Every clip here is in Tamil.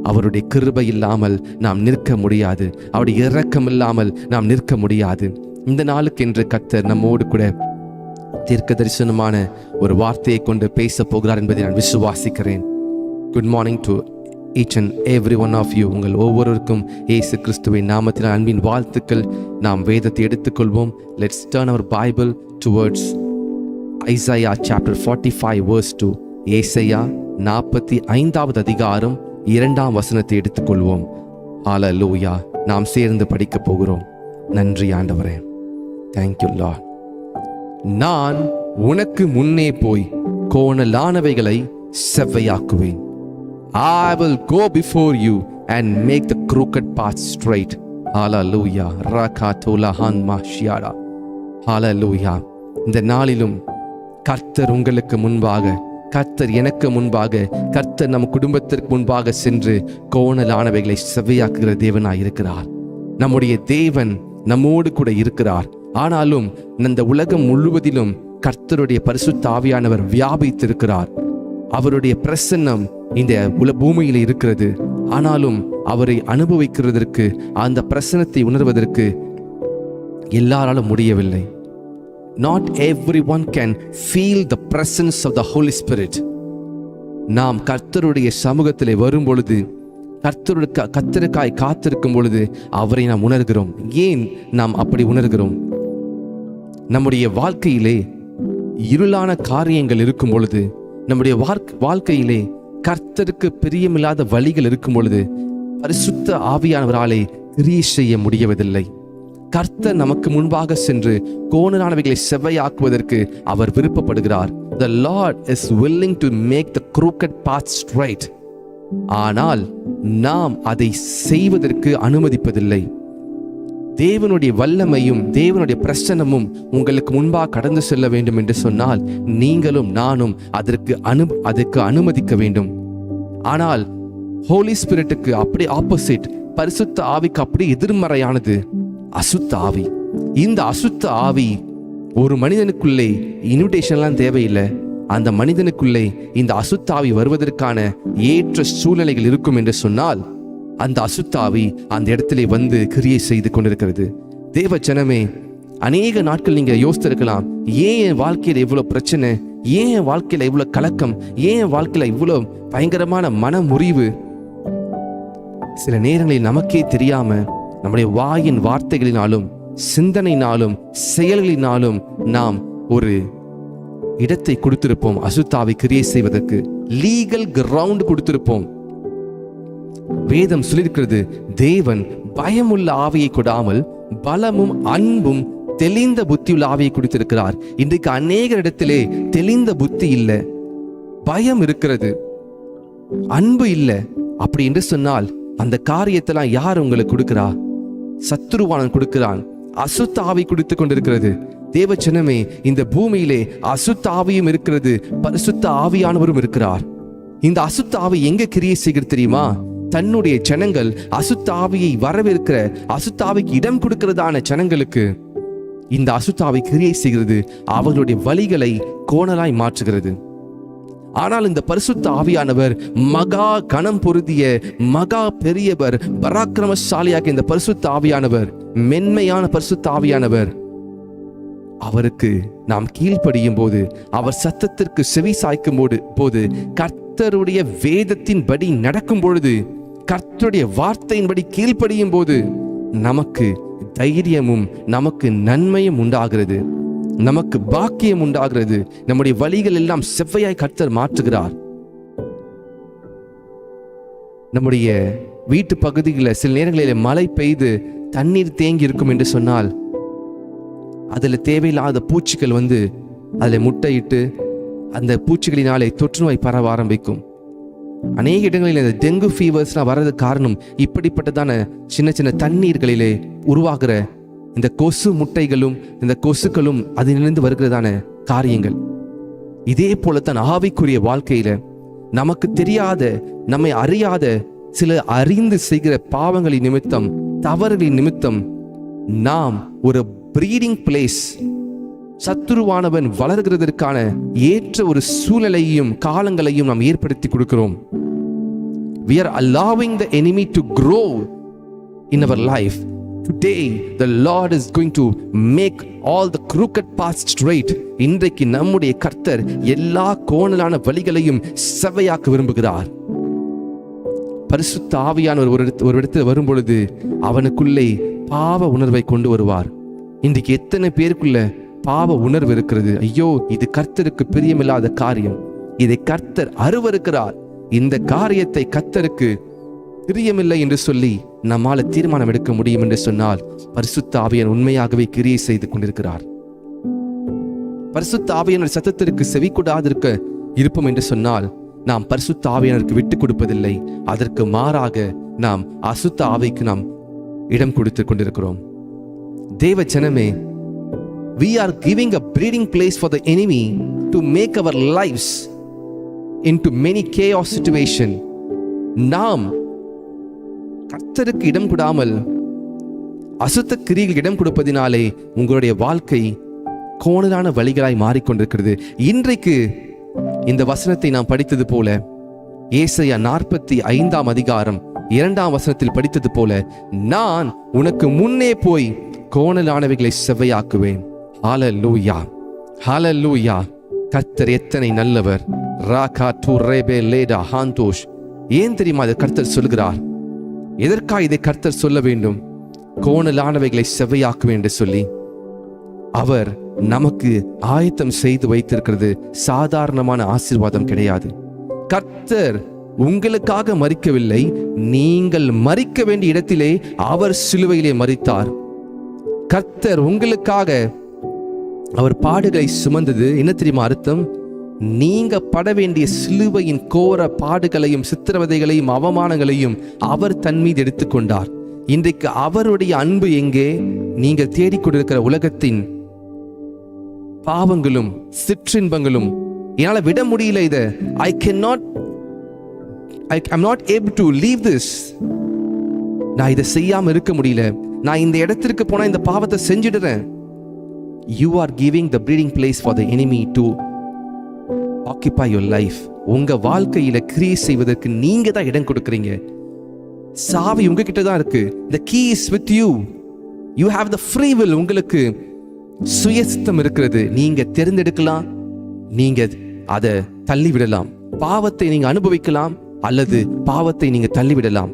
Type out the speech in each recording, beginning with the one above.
அவருடைய கிருபை இல்லாமல் நாம் நிற்க முடியாது. அவருடைய இரக்கம் இல்லாமல் நாம் நிற்க முடியாது. இந்த நாளுக்கு என்று கர்த்தர் நம்மோடு கூட தீர்க்க தரிசனமான ஒரு வார்த்தையை கொண்டு பேச போகிறார் என்பதை நான் விசுவாசிக்கிறேன். Good morning to each and every one of you. உங்கள் ஒவ்வொருவருக்கும் இயேசு கிறிஸ்துவின் நாமத்தில் அன்பின் வாழ்த்துக்கள். நாம் வேதத்தை எடுத்துக்கொள்வோம். Let's turn our Bible towards Isaiah chapter 45 verse 2. ஏசாயா 45வது அதிகாரம் 2ஆம் வசனத்தை எடுத்துக்கொள்வோம். ஹல்லேலூயா. நாம் சேர்ந்து படிக்க போகிறோம். நன்றி ஆண்டவரே. Thank you Lord. நான் உனக்கு முன்னே போய் கோணலானவைகளை செவ்வையாக்குவேன். I will go before you and make the crooked path straight. Hallelujah. Rakatulahan mashiara. Hallelujah. இந்த நாளிலும் கர்த்தர் உங்களுக்கு முன்பாக, கர்த்தர் எனக்கு முன்பாக, கர்த்தர் நம் குடும்பத்திற்கு முன்பாக சென்று கோணலானவைகளை செவ்வையாக்குகிற தேவனாய் இருக்கிறார். நம்முடைய தேவன் நம்மோடு கூட இருக்கிறார். ஆனாலும் இந்த உலகம் முழுவதிலும் கர்த்தருடைய பரிசுத்த ஆவியானவர் வியாபித்திருக்கிறார். அவருடைய பிரசன்னம் இந்த பூமியில் இருக்கிறது. ஆனாலும் அவரை அனுபவிக்கிறதற்கு, அந்த பிரசன்னத்தை உணர்வதற்கு எல்லாராலும் முடியவில்லை. Not everyone can feel the presence of the Holy Spirit. நாம் கர்த்தருடைய சமூகத்திலே வரும் பொழுது, கர்த்தருக்காய் காத்திருக்கும் பொழுது அவரை நாம் உணர்கிறோம். ஏன் நாம் அப்படி உணர்கிறோம்? நம்முடைய வாழ்க்கையிலே இருளான காரியங்கள் இருக்கும் பொழுது, நம்முடைய வாழ்க்கையிலே கர்த்தருக்கு பிரியமில்லாத வழிகள் இருக்கும் பொழுது பரிசுத்த ஆவியானவராலே கிரியை செய்ய முடியவதில்லை. கர்த்தர் நமக்கு முன்பாக சென்று கோணலானவைகளை செவ்வையாக்குவதற்கு அவர் விருப்பப்படுகிறார். The Lord is willing to make the crooked path straight. ஆனால் நாம் அதை செய்வதற்கு அனுமதிப்பதில்லை. தேவனுடைய வல்லமையும் தேவனுடைய பிரசன்னமும் உங்களுக்கு முன்பாக கடந்து செல்ல வேண்டும் என்று சொன்னால் நீங்களும் நானும் அதற்கு அனுமதிக்க வேண்டும். ஆனால் ஹோலி ஸ்பிரிட்டுக்கு அப்படி ஆப்போசிட், பரிசுத்த ஆவிக்கு அப்படி எதிர்மறையானது அசுத்த ஆவி. இந்த அசுத்த ஆவி ஒரு மனிதனுக்குள்ளே இன்விடேஷன்லாம் தேவையில்லை. அந்த மனிதனுக்குள்ளே இந்த அசுத்த ஆவி வருவதற்கான ஏற்ற சூழ்நிலைகள் இருக்கும் என்று சொன்னால் அந்த அசுத்த ஆவி அந்த இடத்திலே வந்து கிரியை செய்து கொண்டிருக்கிறது. தேவ ஜனமே, அநேக நாட்கள் நீங்க யோசித்திருக்கலாம், ஏன் என் வாழ்க்கையில இவ்வளவு பிரச்சனை, ஏன் என் வாழ்க்கையில இவ்வளவு கலக்கம், ஏன் என் வாழ்க்கையில இவ்வளவு பயங்கரமான மன முறிவு. சில நேரங்களில் நமக்கே தெரியாம நம்முடைய வாயின் வார்த்தைகளினாலும் சிந்தனையினாலும் செயல்களினாலும் நாம் ஒரு இடத்தை கொடுத்திருப்போம். அசுத்தாவை கிரியை செய்வதற்கு லீகல் கிரவுண்ட் கொடுத்திருப்போம். வேதம் சொல்லியிருக்கிறது, தேவன் பயமுள்ள ஆவியை கொடாமல் பலமும் அன்பும் தெளிந்த புத்தியுள்ள ஆவியை கொடுத்திருக்கிறார். இன்றைக்கு அநேக இடத்திலே தெளிந்த புத்தி இல்லை, பயம் இருக்கிறது, அன்பு இல்லை. அப்படி என்று சொன்னால் அந்த காரியத்தெல்லாம் யார் உங்களுக்கு கொடுக்கிறா? சத்துருவானன் கொடுக்கிறான். அசுத்த ஆவி கொடுத்து கொண்டிருக்கிறது. தேவ ஜனமே, இந்த பூமியிலே அசுத்த ஆவியும் இருக்கிறது, பரிசுத்த ஆவியானவரும் இருக்கிறார். இந்த அசுத்த ஆவி எங்க கிரியை செய்கிறது தெரியுமா? தன்னுடைய ஜனங்கள் அசுத்த ஆவியை வரவேற்கிற, அசுத்த ஆவிக்கு இடம் கொடுக்கிறதான ஜனங்களுக்கு இந்த அசுத்த ஆவி கிரியை செய்கிறது. அவர்களுடைய வழிகளை கோணலாய் மாற்றுகிறது. ஆனால் இந்த பரிசுத்த ஆவியானவர் மகா கணம் பொருந்திய மகா பெரியவர், பராக்கிரமசாலியாக இந்த பரிசுத்த ஆவியானவர், மென்மையான பரிசுத்த ஆவியானவர், அவருக்கு நாம் கீழ்ப்படியும் போது, அவர் சத்தத்திற்கு செவி சாய்க்கும் போது, கர்த்தருடைய வேதத்தின் படி நடக்கும் பொழுது, கர்த்தருடைய வார்த்தையின்படி கீழ்ப்படியும் போது நமக்கு தைரியமும் நமக்கு நன்மையும் உண்டாகிறது, நமக்கு பாக்கியம் உண்டாகிறது. நம்முடைய வழிகள் எல்லாம் செவ்வையாய் கர்த்தர் மாற்றுகிறார். நம்முடைய வீட்டு பகுதிகளில் சில நேரங்களில் மழை பெய்து தண்ணீர் தேங்கி இருக்கும் என்று சொன்னால் அதில் தேவையில்லாத பூச்சிகள் வந்து அதில் முட்டையிட்டு அந்த பூச்சிகளினாலே தொற்று நோய் பரவ ஆரம்பிக்கும். அநேக இடங்களில் இந்த டெங்கு ஃபீவர்ஸ்லாம் வர்றதுக்கு காரணம் இப்படிப்பட்டதான சின்ன சின்ன தண்ணீர்களிலே உருவாகிற இந்த கொசு முட்டைகளும் இந்த கொசுக்களும் அதிலிருந்து வருகிறதான காரியங்கள். இதே போலத்தான் ஆவிக்குரிய வாழ்க்கையில நமக்கு தெரியாத, நம்மை அறியாத சில அறிந்து செய்கிற பாவங்களின் நிமித்தம், தவறுகளின் நிமித்தம் நாம் ஒரு பிரீடிங் பிளேஸ், சத்துருவானவன் வளர்கிறதற்கான ஏற்ற ஒரு சூழ்நிலையையும் காலங்களையும் நாம் ஏற்படுத்தி கொடுக்கிறோம். we are allowing the enemy to grow in our life. Today the Lord is going to make all the crooked paths straight. இன்றைக்கு நம்முடைய கர்த்தர் எல்லா கோணலான வழிகளையும் செவ்வையாக்க விரும்புகிறார். பரிசுத்த ஆவியானவர் ஒரு இடத்துல வரும் பொழுது அவனுக்குள்ளே பாவ உணர்வை கொண்டு வருவார். இன்றைக்கு எத்தனை பேருக்குள்ள பாவ உணர்வு இருக்கிறது? ஐயோ, இது கர்த்தருக்கு பிரியமில்லாத காரியம், இதை கர்த்தர் அருவருக்கிறார், இந்த காரியத்தை கர்த்தருக்கு பிரியமில்லை என்று சொல்லி நம்மால தீர்மானம் எடுக்க முடியும் என்று சொன்னால் பரிசுத்த ஆவியானவர் உண்மையாகவே கிரியை செய்து கொண்டிருக்கிறார். பரிசுத்த ஆவியானவர் சத்தத்திற்கு செவி கொடாதிருக்க இருப்போம் என்று சொன்னால் நாம் பரிசுத்த ஆவியானவருக்கு விட்டு கொடுப்பதில்லை. அதற்கு மாறாக நாம் அசுத்த ஆவிக்கு நாம் இடம் கொடுத்து கொண்டிருக்கிறோம். தேவ ஜனமே, we are giving a breeding place for the enemy to make our lives into many chaos situation. நாம் கர்த்தருக்கு இடம் கொடாமல் அசுத்த கிரியைகள் இடம் கொடுப்பதினாலே உங்களுடைய வாழ்க்கை கோணலான வழிகளாய் மாறிக்கொண்டிருக்கிறது. இன்றைக்கு இந்த வசனத்தை நாம் படித்தது போல, ஏசாயா 45 அதிகாரம் 2 வசனத்தில் படித்தது போல, நான் உனக்கு முன்னே போய் கோணலானவைகளை செவ்வையாக்குவேன். ஹல்லேலூயா, ஹல்லேலூயா. கர்த்தர் எத்தனை நல்லவர். ராகா டு ரேபே லேடா ஹாந்தோஷ். ஏன் தெரியுமா இதை கர்த்தர் சொல்கிறார்? எதற்காக இதை கர்த்தர் சொல்ல வேண்டும்? கோணலானவைகளை செவ்வையாக்குவேன் என்று சொல்லி அவர் நமக்கு ஆயத்தம் செய்து வைத்திருக்கிறது சாதாரணமான ஆசீர்வாதம் கிடையாது. கர்த்தர் உங்களுக்காக மரிக்கவில்லை, நீங்கள் மரிக்க வேண்டிய இடத்திலே அவர் சிலுவையிலே மரித்தார். கர்த்தர் உங்களுக்காக அவர் பாடுகளை சுமந்தது என்ன தெரியுமா அர்த்தம்? நீங்க பட வேண்டிய சிலுவையின் கோர பாடுகளையும் சித்திரவதைகளையும் அவமானங்களையும் அவர் தன் மீது எடுத்துக்கொண்டார். இன்றைக்கு அவருடைய அன்பு எங்கே? நீங்கள் தேடிக்கொண்டிருக்கிற உலகத்தின் பாவங்களும் சிற்றின்பங்களும் என்னால விட முடியல. இதை I'm not able to leave this. நான் இதை செய்யாம இருக்க முடியல. நான் இந்த இடத்திற்கு போனா இந்த பாவத்தை செஞ்சிடுறேன். You are giving the breeding place for the enemy to occupy your life. உங்க வாழ்க்கையில கிரியை செய்வதற்கு நீங்க தான் இடம் கொடுக்கிறீங்க. சாவி உங்ககிட்ட தான் இருக்கு. The key is with you. You have the free will. உங்களுக்கு சுயசித்தம் இருக்கிறது. நீங்க தேர்ந்தெடுக்கலாம், நீங்க அதை தள்ளிவிடலாம். பாவத்தை நீங்க அனுபவிக்கலாம் அல்லது பாவத்தை நீங்க தள்ளிவிடலாம்.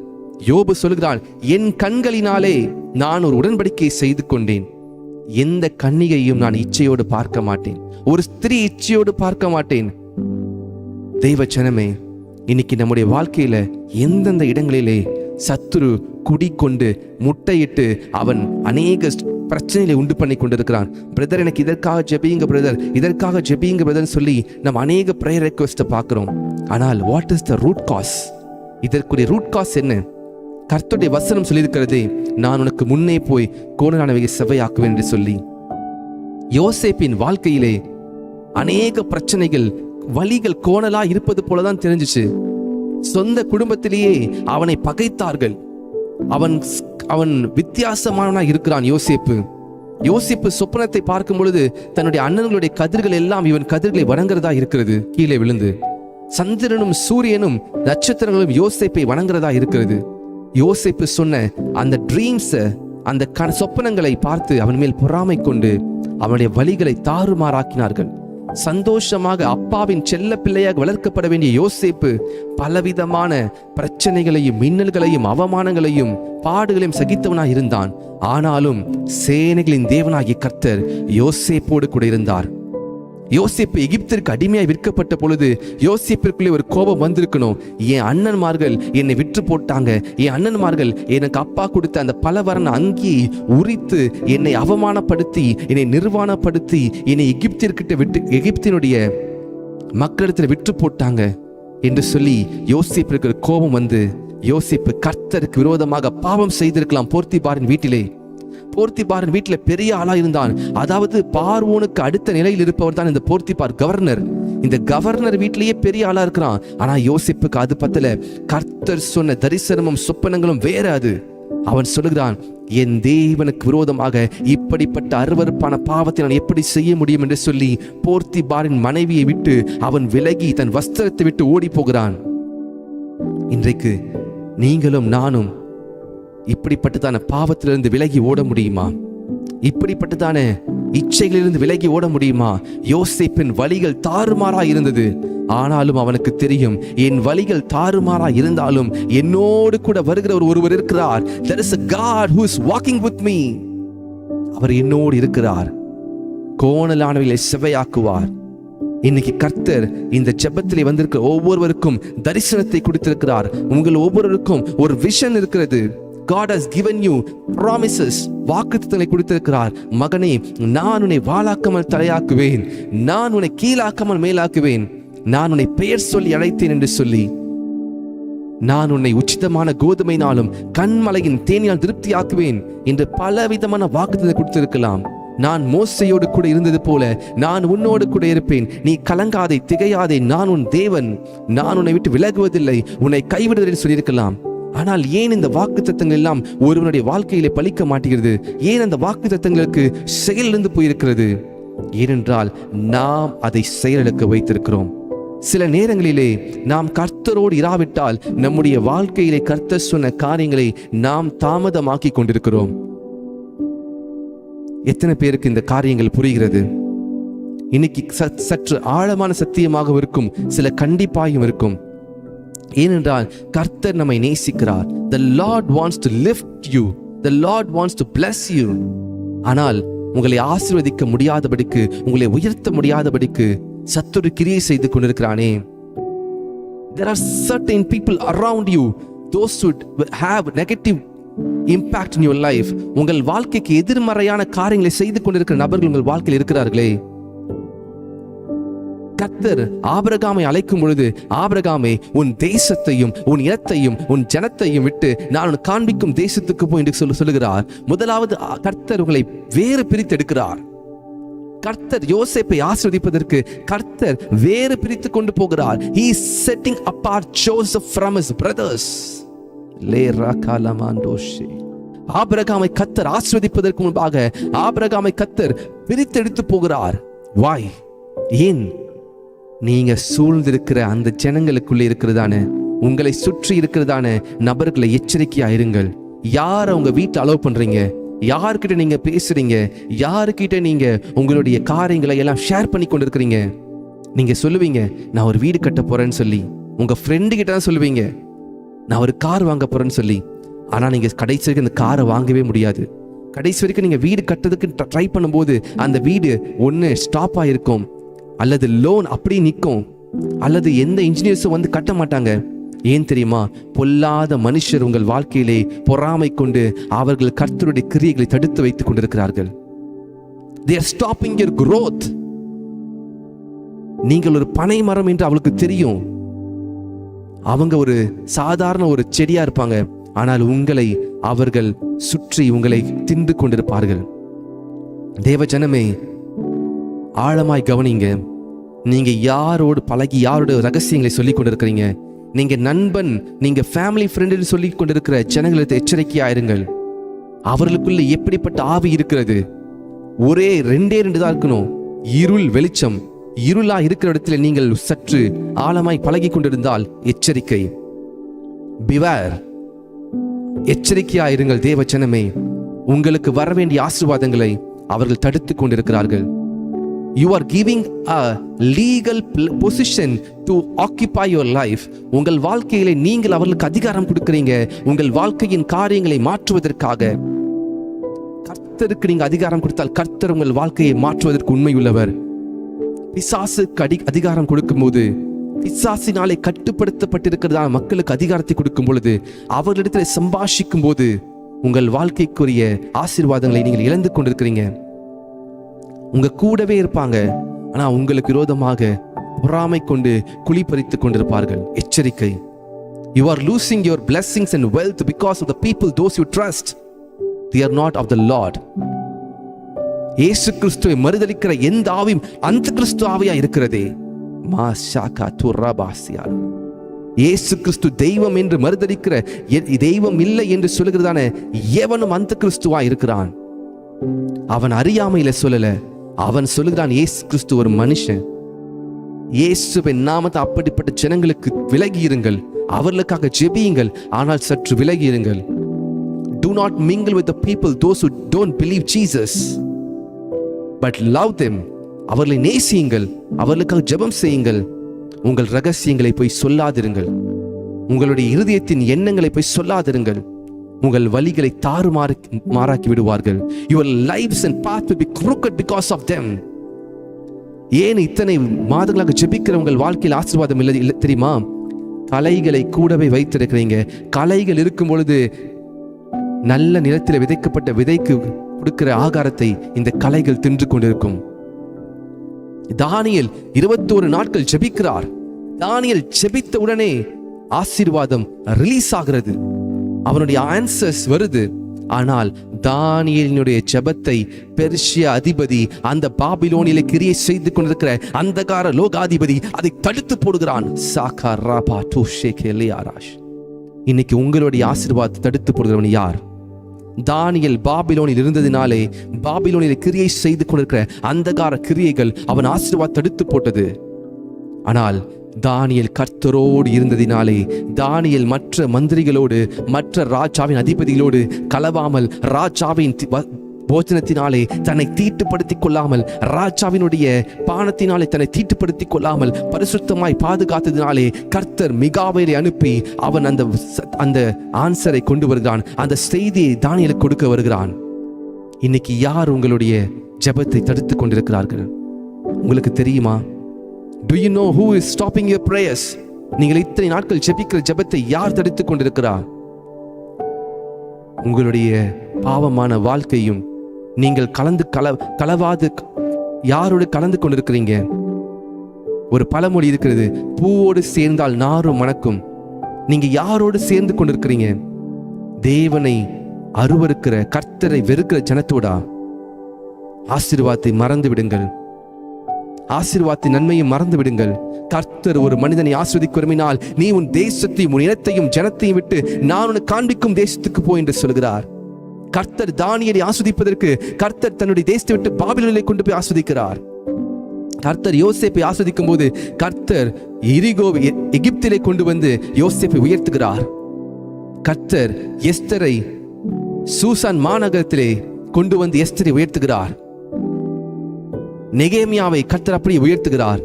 யோபு சொல்கிறான், என் கண்களினாலே நான் ஒரு உடன்படிக்கை செய்து கொண்டேன். எந்த கன்னிகையும் நான் இச்சையோடு பார்க்க மாட்டேன், ஒரு ஸ்திரீ இச்சையோடு பார்க்க மாட்டேன். தெய்வ ஜனமே, இன்னைக்கு நம்முடைய வாழ்க்கையில எந்தெந்த இடங்களிலே சத்துரு குடிக்கொண்டு முட்டையிட்டு அவன் அநேக பிரச்சனைகளை உண்டு பண்ணி கொண்டிருக்கிறான். பிரதர், எனக்கு இதற்காக ஜெபிங்க பிரதர், இதற்காக ஜெபிங்க பிரதர் சொல்லி நம்ம அநேக ப்ரேயர் ரெக்வெஸ்ட்டை பார்க்கிறோம். ஆனால் what is the root cause? இதற்குரிய ரூட் காஸ் என்ன? கர்த்தருடைய வசனம் சொல்லியிருக்கிறதே, நான் உனக்கு முன்னே போய் கோணலானவைகளை செவ்வையாக்குவேன் என்று சொல்லி. யோசேப்பின் வாழ்க்கையிலே அநேக பிரச்சனைகள் வழிகள் கோணலா இருப்பது போலதான் தெரிஞ்சிச்சு. சொந்த குடும்பத்திலேயே அவனை பகைத்தார்கள். அவன் வித்தியாசமானவனாக இருக்கிறான். யோசேப்பு சொப்பனத்தை பார்க்கும் பொழுது தன்னுடைய அண்ணன்களுடைய கதிர்கள் எல்லாம் இவன் கதிர்களை வணங்குறதா இருக்கிறது. கீழே விழுந்து சந்திரனும் சூரியனும் நட்சத்திரங்களும் யோசேப்பை வணங்குறதா இருக்கிறது. யோசேப்பு சொன்ன அந்த ட்ரீம்ஸ், அந்த சொப்பனங்களை பார்த்து அவன் மேல் பொறாமை கொண்டு அவனுடைய வழிகளை தாறுமாறாக்கினார்கள். சந்தோஷமாக அப்பாவின் செல்ல பிள்ளையாக வளர்க்கப்பட வேண்டிய யோசேப்பு பலவிதமான பிரச்சனைகளையும் மின்னல்களையும் அவமானங்களையும் பாடுகளையும் சகித்தவனாக இருந்தான். ஆனாலும் சேனைகளின் தேவனாகிய கர்த்தர் யோசேப்போடு கூட இருந்தார். யோசேப்பு எகிப்திற்கு அடிமையாய் விற்கப்பட்ட பொழுது யோசேப்பிற்குள்ளே ஒரு கோபம் வந்திருக்கணும். என் அண்ணன்மார்கள் என்னை விற்று போட்டாங்க, என் அண்ணன்மார்கள் எனக்கு அப்பா கொடுத்த அந்த பலவர்ண அங்கியை உரித்து என்னை அவமானப்படுத்தி என்னை நிர்வாணப்படுத்தி என்னை எகிப்தினுடைய மக்களிடத்தில் விற்று போட்டாங்க என்று சொல்லி யோசேப்பிற்கு கோபம் வந்து யோசேப்பு கர்த்தருக்கு விரோதமாக பாவம் செய்திருக்கலாம். போர்த்திபாரின் வீட்டில் பெரிய ஆளா இருந்தான். அதாவது பார்வோனுக்கு அடுத்த நிலையில் இருப்பவர் தான் இந்த போர்த்திபார் கவர்னர். இந்த கவர்னர் வீட்டிலேயே பெரிய ஆளா இருக்கிறான். ஆனா யோசேப்புக்கு அது பத்தல. கர்த்தர் சொன்ன தரிசனமும் சொப்பனங்களும் வேற. அது அவன் சொல்லுகிறான், என் தேவனுக்கு விரோதமாக இப்படிப்பட்ட அருவருப்பான பாவத்தை நான் எப்படி செய்ய முடியும் என்று சொல்லி போர்த்திபாரின் மனைவியை விட்டு அவன் விலகி தன் வஸ்திரத்தை விட்டு ஓடி போகிறான். இன்றைக்கு நீங்களும் நானும் இப்படிப்பட்டதான பாவத்திலிருந்து விலகி ஓட முடியுமா? இப்படிப்பட்டதான இச்சைகளிலிருந்து விலகி ஓட முடியுமா? யோசேப்பின் வழிகள் தாறுமாறா இருந்தது. ஆனாலும் அவனுக்கு தெரியும், என் வழிகள் தாறுமாறா இருந்தாலும் என்னோடு கூட வருகிற ஒருவர் இருக்கிறார். There is a God who is walking with me. அவர் என்னோடு இருக்கிறார். கோணலானவைகளை செவ்வையாக்குவார். இன்னைக்கு கர்த்தர் இந்த ஜெபத்திலே வந்திருக்கிற ஒவ்வொருவருக்கும் தரிசனத்தை கொடுத்திருக்கிறார். உங்கள் ஒவ்வொருவருக்கும் ஒரு விஷன் இருக்கிறது. God has given you promises. வாக்குத்தத்தங்களை கொடுத்திருக்கிறார். மகனே, நான் உன்னை வாளாக்காமல் தலையாக்குவேன், நான் உன்னை கீழாக்காமல் மேலாக்குவேன், நான் உன்னை பெயர் சொல்லி அழைத்தேன் என்று சொல்லி, நான் உன்னை உச்சிதமான கோதுமையினாலும் கண்மலையின் தேனியால் திருப்தியாக்குவேன் என்று பலவிதமான வாக்குத்தத்தங்களை கொடுத்திருக்கலாம். நான் மோசையோடு கூட இருந்தது போல நான் உன்னோடு கூட இருப்பேன், நீ கலங்காதே, திகையாதே, நான் உன் தேவன், நான் உன்னை விட்டு விலகுவதில்லை, உன்னை கைவிடுவதில்லை சொல்லியிருக்கலாம். ஆனால் ஏன் இந்த வாக்குத்தத்தங்கள் எல்லாம் ஒருவனுடைய வாழ்க்கையிலே பலிக்க மாட்டேங்கிறது? ஏன் அந்த வாக்குத்தத்தங்களுக்கு செயலிழந்து போயிருக்கிறது? ஏனென்றால் நாம் அதை செயலிழக்க வைத்திருக்கிறோம். சில நேரங்களிலே நாம் கர்த்தரோடு இராவிட்டால் நம்முடைய வாழ்க்கையிலே கர்த்தர் சொன்ன காரியங்களை நாம் தாமதமாக்கி கொண்டிருக்கிறோம். எத்தனை பேருக்கு இந்த காரியங்கள் புரிகிறது? இன்னைக்கு சற்று ஆழமான சத்தியமாக இருக்கும், சில கண்டிப்பாயும் இருக்கும். ஏனென்றால் கர்த்தர் நம்மை நேசிக்கிறார். The Lord wants to lift you. The Lord wants to bless you. ஆனால் உங்களை ஆசீர்வதிக்க முடியாதபடிக்கு, உங்களை உயர்த்த முடியாதபடிக்கு சத்துரு கிரியை செய்து கொண்டிருக்கிறானே. There are certain people around you, those who have negative impact in your life. உங்கள் வாழ்க்கைக்கு எதிர்மறையான காரியங்களை செய்து கொண்டிருக்கிற நபர்கள் உங்கள் வாழ்க்கையில் இருக்கிறார்களே. கர்த்தர் ஆபிரகாமை அழைக்கும் பொழுது, ஆபிரகாமே, உன் தேசத்தையும் உன் இனத்தையும் உன் ஜனத்தையும் விட்டு நான் உனக்கு காண்பிக்கும் தேசத்துக்கு போய் என்று சொல்லுகிறார். முதலாவது கர்த்தர் உங்களை வேறு பிரித்து எடுக்கிறார். கர்த்தர் யோசேப்பை ஆசீர்வதிப்பதற்கு கர்த்தர் வேறு பிரித்து கொண்டு போகிறார். He is setting apart Joseph from his brothers. ஆபிரகாமை கர்த்தர் ஆசீர்வதிப்பதற்கு முன்பாக ஆபிரகாமை கர்த்தர் பிரித்து எடுத்து போகிறார். Why? ஏன்? நீங்க சூழ்ந்திருக்கிற அந்த ஜனங்களுக்குள்ளே இருக்கிறதான, உங்களை சுற்றி இருக்கிறதான நபர்களை எச்சரிக்கையா இருங்கள். யார உங்க வீட்டில் அலோவ் பண்றீங்க? யாருக்கிட்ட நீங்க பேசுறீங்க? யாருக்கிட்ட நீங்க உங்களுடைய காரியங்களை எல்லாம் ஷேர் பண்ணி கொண்டு இருக்கிறீங்க? நீங்க சொல்லுவீங்க, நான் ஒரு வீடு கட்ட போறேன்னு சொல்லி. உங்க ஃப்ரெண்டு கிட்ட தான் சொல்லுவீங்க, நான் ஒரு கார் வாங்க போறேன்னு சொல்லி. ஆனா நீங்க கடைசி வரைக்கும் அந்த காரை வாங்கவே முடியாது. கடைசி வரைக்கும் நீங்க வீடு கட்டுறதுக்கு ட்ரை பண்ணும்போது அந்த வீடு ஒன்று ஸ்டாப் ஆயிருக்கும், அல்லது லோன் அப்படி நிற்கும், அல்லது எந்த இன்ஜினியர்ஸும் வந்து கட்ட மாட்டாங்க. ஏன் தெரியுமா? பொல்லாத மனுஷர் உங்கள் வாழ்க்கையிலே பொறாமை கொண்டு அவர்கள் கர்த்தருடைய கிரியைகளை தடுத்து வைத்துக் கொண்டிருக்கிறார்கள். They are stopping your growth. நீங்கள் ஒரு பனை மரம் என்று அவளுக்கு தெரியும். அவங்க ஒரு சாதாரண ஒரு செடியா இருப்பாங்க, ஆனால் உங்களை அவர்கள் சுற்றி உங்களை தின்று கொண்டிருப்பார்கள். தேவ ஜனமே, ஆழமாய் கவனிங்க. நீங்க யாரோடு பழகி யாரோட ரகசியங்களை சொல்லிக் கொண்டிருக்கிறீங்க? நீங்க நண்பன், நீங்க ஃபேமிலி ஃப்ரெண்டு சொல்லிக் கொண்டிருக்கிற ஜனங்களுக்கு எச்சரிக்கையாயிருங்கள். அவர்களுக்குள்ள எப்படிப்பட்ட ஆவி இருக்கிறது? ஒரே ரெண்டே தான் இருக்கணும், இருள் வெளிச்சம். இருளா இருக்கிற இடத்துல நீங்கள் சற்று ஆழமாய் பழகி கொண்டிருந்தால் எச்சரிக்கை. பிவேர், எச்சரிக்கையாயிருங்கள் தேவ ஜனமே. உங்களுக்கு வர வேண்டிய ஆசீர்வாதங்களை அவர்கள் தடுத்து கொண்டிருக்கிறார்கள். You are giving a legal position to occupy your life. உங்கள் வாழ்க்கையிலே நீங்கள் அவர்களுக்கு அதிகாரம் கொடுக்கிறீங்க. உங்கள் வாழ்க்கையின் காரியங்களை மாற்றுவதற்காக கர்த்தருக்கு நீங்க அதிகாரம் கொடுத்தால் கர்த்தர் உங்கள் வாழ்க்கையை மாற்றுவதற்கு உண்மையுள்ளவர். பிசாசுக்கு அதிகாரம் கொடுக்கும் போது, பிசாசினாலே கட்டுப்படுத்தப்பட்டிருக்கிறதா மக்களுக்கு அதிகாரத்தை கொடுக்கும் பொழுது, அவர்களிடத்தில் சம்பாஷிக்கும் போது உங்கள் வாழ்க்கைக்குரிய ஆசீர்வாதங்களை நீங்கள் இழந்து கொண்டிருக்கிறீங்க. உங்க கூடவே இருப்பாங்க, ஆனா உங்களுக்கு விரோதமாக பொறாமை கொண்டு குழி பறித்துக் கொண்டிருப்பார்கள். எச்சரிக்கை. You are losing your blessings and wealth because of the people those you trust. They are not of the Lord. இயேசு கிறிஸ்துவை மறுதலிக்கிற எந்த ஆவியும் அந்த கிறிஸ்து ஆவியா இருக்கிறதே. இயேசு கிறிஸ்து தெய்வம் என்று மறுதலிக்கிற, தெய்வம் இல்லை என்று சொல்லுகிறதான எவனும் அந்த கிறிஸ்துவா இருக்கிறான். அவன் அறியாமையில சொல்லல, அவன் சொல்லுகிறான் இயேசு கிறிஸ்து ஒரு மனுஷன். இயேசுவின் நாமத்தை அப்படிப்பட்ட ஜனங்களுக்கு விலகி இருங்கள். அவர்களுக்காக ஜெபியுங்கள், ஆனால் சற்று விலகி இருங்கள். Do not mingle with the people, those who don't believe Jesus, but love them. அவர்களை நேசியுங்கள், அவர்களுக்காக ஜெபம் செய்யுங்கள். உங்கள் ரகசியங்களை போய் சொல்லாதிருங்கள், உங்களுடைய இருதயத்தின் எண்ணங்களை போய் சொல்லாதிருங்கள். உங்கள் வழிகளை மாறாக்கி விடுவார்கள். Your lives and path will be crooked because of them. ஏன் இத்தனை மாதங்களாக ஜெபிக்கிற உங்கள் வாழ்க்கையில் ஆசீர்வாதம் இல்லை தெரியுமா? களைகளை கூடவே வைத்திருக்கிறீங்க. களைகள் இருக்கும் பொழுது நல்ல நிலத்தில் விதைக்கப்பட்ட விதைக்கு கொடுக்கிற ஆகாரத்தை இந்த களைகள் தின்று கொண்டிருக்கும். தானியேல் 21 நாட்கள் ஜெபிக்கிறார். தானியேல் ஜெபித்த உடனே ஆசீர்வாதம் ரிலீஸ் ஆகிறது, அவனுடைய ஆன்சர்ஸ் வருது. ஆனால் தானியேலினுடைய ஜெபத்தை பெர்ஷிய அதிபதி, அந்த பாபிலோனிலே கிரியை செய்து கொண்டிருக்கிற அந்தகார லோகாதிபதி அதை தடுத்து போடுகிறான். இன்னைக்கு உங்களுடைய ஆசீர்வாதத்தை தடுத்து போடுகிறவன் யார்? தானியேல் பாபிலோனில் இருந்ததினாலே பாபிலோனில் கிரியை செய்து கொண்டிருக்கிற அந்தகார கிரியைகள் அவன் ஆசீர்வாதம் தடுத்து போட்டது. ஆனால் தானியேல் கர்த்தரோடு இருந்ததினாலே, தானியேல் மற்ற மந்திரிகளோடு மற்ற ராஜாவின் அதிபதிகளோடு கலவாமல், ராஜாவின் போஜனத்தினாலே தன்னை தீட்டுப்படுத்திக் கொள்ளாமல், ராஜாவினுடைய பானத்தினாலே தன்னை தீட்டுப்படுத்திக் கொள்ளாமல் பரிசுத்தமாய் பாதுகாத்ததினாலே கர்த்தர் மிகாவேலை அனுப்பி அவன் அந்த ஆன்சரை கொண்டு வருகிறான். அந்த செய்தியை தானியேலுக்கு கொடுக்க வருகிறான். இன்னைக்கு யார் உங்களுடைய ஜெபத்தை தடுத்து கொண்டிருக்கிறார்கள்? உங்களுக்கு தெரியுமா? Do you know who is stopping your prayers? நீங்கள் இத்தனை நாட்கள் ஜெபிக்கிற ஜெபத்தை யார் தடுத்து கொண்டிருக்கிறார்? உங்களுடைய பாவமான வாழ்க்கையும் நீங்கள் கலவாது யாரோடு கலந்து கொண்டிருக்கிறீங்க? ஒரு பழமொழி இருக்கிறது, பூவோடு சேர்ந்தால் நாரும் மணக்கும். நீங்க யாரோடு சேர்ந்து கொண்டிருக்கிறீங்க? தேவனை அருவருக்கிற, கர்த்தரை வெறுக்கிற ஜனத்தோடா? ஆசீர்வாதத்தை மறந்து விடுங்கள், ஆசீர்வாதத்தின் நன்மையை மறந்து விடுங்கள். கர்த்தர் ஒரு மனிதனை ஆஸ்வதிக்க விரும்பினால், நீ உன் தேசத்தையும் உன் இனத்தையும் ஜனத்தையும் விட்டு நான் உனக்கு காண்பிக்கும் தேசத்துக்கு போ என்று சொல்கிறார். கர்த்தர் தானியேலை ஆஸ்வதிப்பதற்கு கர்த்தர் தன்னுடைய தேசத்தை விட்டு பாபிலோனிலே கொண்டு போய் ஆஸ்வதிக்கிறார். கர்த்தர் யோசேப்பை ஆஸ்வதிக்கும் போது கர்த்தர் எரிகோவை எகிப்திலே கொண்டு வந்து யோசேப்பை உயர்த்துகிறார். கர்த்தர் எஸ்தரை சூசான் மாநகரத்திலே கொண்டு வந்து எஸ்தரை உயர்த்துகிறார். நெகேமியாவை கர்த்தர் அப்படி உயர்த்துகிறார்.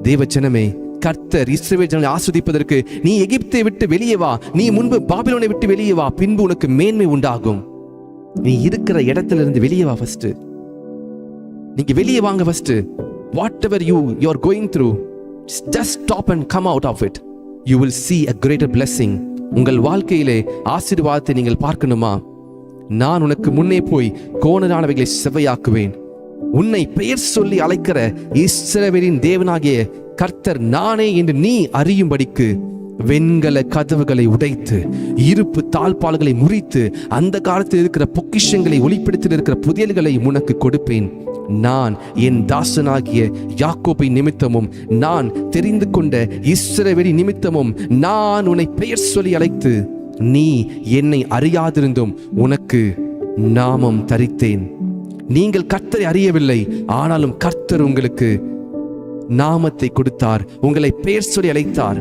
தேவஜனமே, கர்த்தர் இஸ்ரவேல் ஜனங்களை ஆஸ்வதிப்பதற்கு நீ எகிப்தை விட்டு வெளியே வா, நீ முன்பு பாபிலோனை விட்டு வெளியே வா, பின்பு உனக்கு மேன்மை உண்டாகும். நீ இருக்கிற இடத்துல இருந்து வெளியே வா. ஃபர்ஸ்ட் நீங்க வெளியே வாங்க. First whatever you are going through, just stop and come out of it. You will see a greater blessing. உங்கள் வாழ்க்கையிலே ஆசீர்வாதத்தை நீங்கள் பார்க்கணுமா? நான் உனக்கு முன்னே போய் கோணலானவைகளை செவ்வையாக்குவேன். உன்னை பெயர் சொல்லி அழைக்கிற இஸ்ரவேலின் தேவனாகிய கர்த்தர் நானே என்று நீ அறியும்படிக்கு வெண்கல கதவுகளை உடைத்து, இருப்பு தாழ்பால்களை முறித்து, அந்த காலத்தில் இருக்கிற பொக்கிஷங்களை ஒளிப்பிடித்து இருக்கிற புதியல்களை உனக்கு கொடுப்பேன். நான் என் தாசனாகிய யாக்கோபை நிமித்தமும் நான் தெரிந்து கொண்ட இஸ்ரவேலி நிமித்தமும் நான் உன்னை பெயர் சொல்லி அழைத்து, நீ என்னை அறியாதிருந்தும் உனக்கு நாமம் தரித்தேன். நீங்கள் கர்த்தரை அறியவில்லை, ஆனாலும் கர்த்தர் உங்களுக்கு நாமத்தை கொடுத்தார், உங்களை பெயர் சொல்லி அழைத்தார்.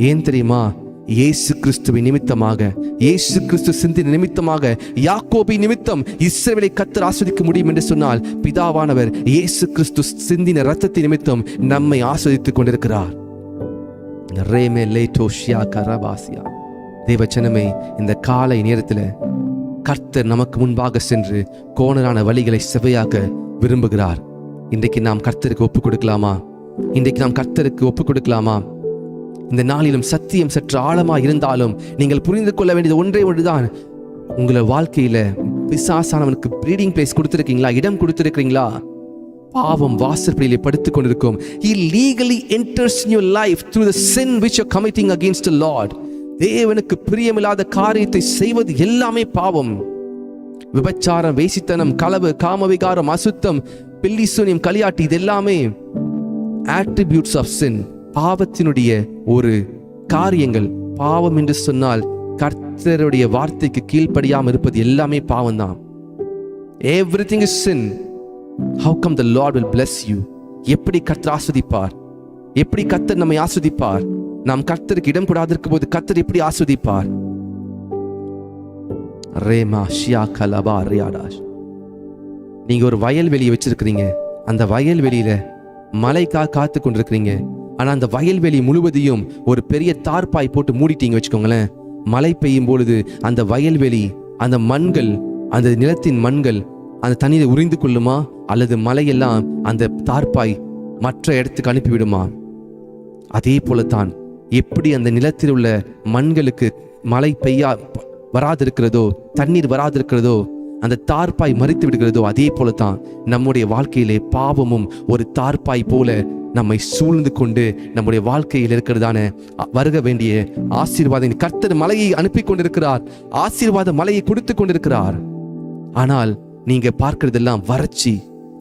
ஏன் தெரியுமா? இயேசு கிறிஸ்துவின் நிமித்தமாக, இயேசு கிறிஸ்து சிந்தின நிமித்தமாக, யாக்கோபி நிமித்தம் இஸ்ரவேலை கர்த்தர் ஆஸ்வதிக்க முடியும் என்று சொன்னால், பிதாவானவர் இயேசு கிறிஸ்து சிந்தின இரத்தத்தின் நிமித்தம் நம்மை ஆஸ்வதித்துக் கொண்டிருக்கிறார். தேவஜனமே, இந்த காலை நேரத்தில் கர்த்தர் நமக்கு முன்பாக சென்று கோணலான வழிகளை செவ்வையாக்க விரும்புகிறார். இன்றைக்கு நாம் கர்த்தருக்கு ஒப்புக் கொடுக்கலாமா? இன்றைக்கு நாம் கர்த்தருக்கு ஒப்புக் கொடுக்கலாமா? இந்த நாளிலும் சத்தியம் சற்று ஆழமாக இருந்தாலும் நீங்கள் புரிந்து கொள்ள வேண்டியது ஒன்றே ஒன்றுதான். உங்களை வாழ்க்கையில பிசாசானவனுக்கு ப்ரீடிங் பிளேஸ் கொடுத்திருக்கீங்களா? இடம் கொடுத்திருக்கிறீங்களா? பாவம் வாசற்படியிலே படுத்துக் கொண்டிருக்கும். He legally enters in your life through the sin which you're committing against the Lord. தேவனுக்கு பிரியமில்லாத காரியத்தை செய்வது எல்லாமே பாவம். விபச்சாரம், வேசித்தனம், களவு, காமவிகாரம், அசுத்தம், பில்லிசூனியம், களியாட்டு, இது எல்லாமே attributes of sin, பாவத்தினுடைய ஒரு காரியங்கள். பாவம் என்று சொன்னால் கர்த்தருடைய வார்த்தைக்கு கீழ்ப்படியாமல் இருப்பது எல்லாமே பாவம் தான். Everything is sin. How come the Lord will bless you? எப்படி கர்த்தர் ஆஸ்வதிப்பார்? எப்படி கர்த்தர் நம்மை ஆஸ்வதிப்பார்? நாம் கர்த்தருக்கு இடம் கொடாதிருக்கும் போது கர்த்தர் எப்படி ஆஸ்வதிப்பார்? ரேமா ஷியா கலபா ரியாடாஷ். நீங்க ஒரு வயல்வெளியை வச்சிருக்கிறீங்க. அந்த வயல்வெளியில மழைக்காக காத்து கொண்டிருக்கிறீங்க. ஆனா அந்த வயல்வெளி முழுவதையும் ஒரு பெரிய தார்பாய் போட்டு மூடிட்டீங்க வச்சுக்கோங்களேன். மழை பெய்யும் பொழுது அந்த வயல்வெளி, அந்த மண்கள், அந்த நிலத்தின் மண்கள் அந்த தண்ணீரை உறிந்து கொள்ளுமா, அல்லது மழையெல்லாம் அந்த தார்பாய் மற்ற இடத்துக்கு அனுப்பிவிடுமா? அதே போலத்தான் எப்படி அந்த நிலத்தில் உள்ள மண்களுக்கு மழை வராதிருக்கிறதோ, தண்ணீர் வராதிருக்கிறதோ, அந்த தார்பாய் மறித்து விடுகிறதோ, அதே போலத்தான் நம்முடைய வாழ்க்கையிலே பாவமும் ஒரு தார்பாய் போல நம்மை சூழ்ந்து கொண்டு நம்முடைய வாழ்க்கையில் இருக்கிறதான வருக வேண்டிய ஆசீர்வாதம். கர்த்தர் மலையை அனுப்பி கொண்டிருக்கிறார், ஆசீர்வாத மலையை கொடுத்து கொண்டிருக்கிறார். ஆனால் நீங்க பார்க்கிறதெல்லாம் வறட்சி,